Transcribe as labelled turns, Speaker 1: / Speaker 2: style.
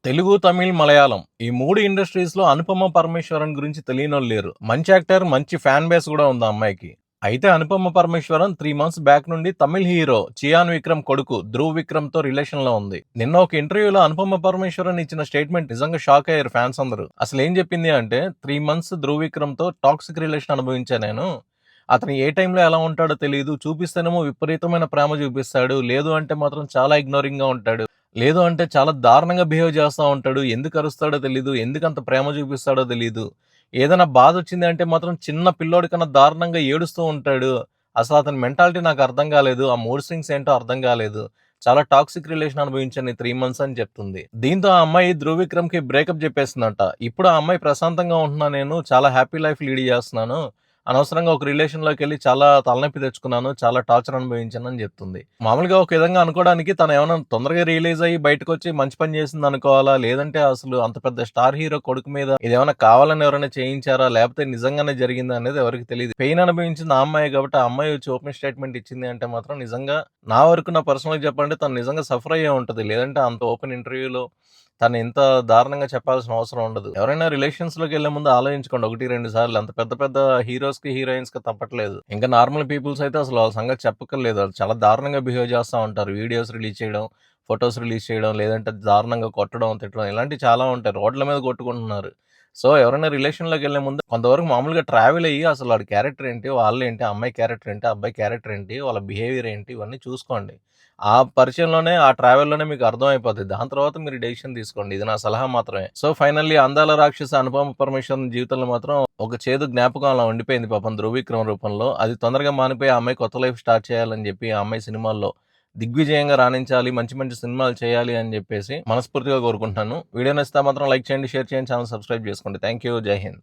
Speaker 1: తెలుగు, తమిళ్, మలయాళం ఈ 3 ఇండస్ట్రీస్‌లో 'అనుపమ పరమేశ్వరన్' గురించి తెలియనోళ్ళు లేరు. మంచి యాక్టర్, మంచి ఫ్యాన్ బేస్ గూడా ఉంది ఆ అమ్మాయికి. అయితే 'అనుపమ పరమేశ్వరన్' 3 మంత్స్ బ్యాక్ నుండి తమిళ్ హీరో 'చియాన్ విక్రమ్' కొడుకు 'ధ్రువ్ విక్రమ్‌తో రిలేషన్‌లో ఉంది. నిన్న ఒక ఇంటర్వ్యూలో 'అనుపమ పరమేశ్వరన్' ఇచ్చిన స్టేట్మెంట్ నిజంగా షాక్ అయ్యారు ఫ్యాన్స్ అందరూ. అసలేం చెప్పింది అంటే 3 మంత్స్ 'ధ్రువ్ విక్రమ్‌తో టాక్సిక్ రిలేషన్ అనుభవించా నేను. అతను ఏ టైంలో ఎలా ఉంటాడో తెలీదు. చూపిస్తేనేమో విపరీతమైన ప్రేమ చూపిస్తాడు. లేదు అంటే మాత్రం చాలా ఇగ్నోరింగ్‌గా ఉంటాడు. లేదు అంటే చాలా దారుణంగా బిహేవ్ చేస్తా ఉంటాడు. ఎందుకు అరుస్తాడో తెలీదు. ఎందుకంత ప్రేమ చూపిస్తాడో తెలీదు. ఏదైనా బాధొచ్చింది అంటే మాత్రం చిన్న పిల్లోడి కన్నా దారుణంగా ఏడుస్తూ ఉంటాడు. అసలు అతని మెంటాలిటీ నాకు అర్థం కాలేదు. ఆ మూడ్ స్వింగ్స్ ఏంటో అర్థం కాలేదు. చాలా టాక్సిక్ రిలేషన్ అనుభవించాను ఈ 3 మంత్స్ అని చెప్తుంది. దీంతో ఆ అమ్మాయి ధ్రువ్ విక్రమ్‌కి బ్రేకప్ చెప్పేసిందంట. ఇప్పుడు ఆ అమ్మాయి ప్రశాంతంగా ఉంటున్నా నేను. చాలా హ్యాపీ లైఫ్ లీడ్ చేస్తున్నాను. అనవసరంగా ఒక రిలేషన్‌లోకెళ్ళి చాలా తలనొప్పి తెచ్చుకున్నాను. చాలా టార్చర్ అనుభవించానని జెప్తుంది. మామూలుగా ఒక విధంగా అనుకోవడానికి తనేమన్నా తొందరగా రియలైజ్ అయ్యి బయటకొచ్చి మంచి పని చేసిందనుకోవాలా? లేదంటే అసలు అంత పెద్ద స్టార్ హీరో కొడుకు మీద ఇదేమన్నా కావాలని ఎవరైనా చేయించారా? లేపోతే నిజంగానే జరిగిందా అనేది ఎవరికీ తెలీదు. పెయిన్ అనుభవించింది ఆ అమ్మాయే కాబట్టి, ఆ అమ్మాయి వచ్చి ఓపెన్ స్టేట్మెంట్ ఇచ్చింది అంటే మాత్రం నిజంగా నా వరకు నా పర్సనల్‌గా చెప్పాలంటే తను నిజంగా సఫర్ అయ్యే ఉంటది. లేదంటే అంత ఓపెన్ ఇంటర్వ్యూలో తను ఇంత దారుణంగా చెప్పాల్సిన అవసరం ఉండదు. ఎవరైనా రిలేషన్స్‌లోకెళ్ళే ముందు ఆలోచించుకోండి 1, 2 సార్లు. అంత పెద్ద పెద్ద హీరోస్‌కి, హీరోయిన్స్‌కి తప్పట్లేదు. ఇంకా నార్మల్ పీపుల్స్ అయితే అసలు వాళ్ళ సంగతి చెప్పక్కర్లేదు. ఆళ్ళు చాలా దారుణంగా బిహేవ్ చేస్తా ఉంటారు. వీడియోస్ రిలీజ్ చేయడం, ఫోటోస్ రిలీజ్ చేయడం, లేదంటే దారుణంగా కొట్టడం, తిట్టడం ఇలాంటివి చాలా ఉంటాయి. రోడ్ల మీద కొట్టుకుంటున్నారు. సో, ఎవరైనా రిలేషన్‌లోకెళ్ళే ముందు కొంతవరకు మామూలుగా ట్రావెల్ అయ్యి అసలు ఆడి క్యారెక్టర్ ఏంటి? వాళ్ళేంటి? ఆ అమ్మాయి క్యారెక్టర్ ఏంటి? ఆ అబ్బాయి క్యారెక్టర్ ఏంటి? వాళ్ళ బిహేవియర్ ఏంటి? ఇవన్నీ చూసుకోండి. ఆ పరిచయంలోనే, ఆ ట్రావెల్‌లోనే మీకు అర్థమైపోద్ది. దాని తర్వాత మీరు డెసిషన్ తీసుకోండి. ఇది నా సలహా మాత్రమే. సో, ఫైనల్లీ 'అందాల రాక్షసి' అనుపమ పరమేశ్వరన్ జీవితంలో మాత్రం ఒక చేదు జ్ఞాపకం అలా ఉండిపోయింది పాపం 'ధ్రువ్ విక్రమ్' రూపంలో. అది తొందరగా మానిపోయి ఆ అమ్మాయి కొత్త లైఫ్ స్టార్ట్ చేయాలని చెప్పి, ఆ అమ్మాయి సినిమాల్లో దిగ్విజయంగా రాణించాలి, మంచి మంచి సినిమాలు చేయాలి అని చెప్పేసి మనస్ఫూర్తిగా కోరుకుంటున్నాను. వీడియో నచ్చితే మాత్రం లైక్ చేయండి, షేర్ చేయండి, ఛానెల్ సబ్స్క్రైబ్ చేసుకోండి. Thank you. జై హింద్.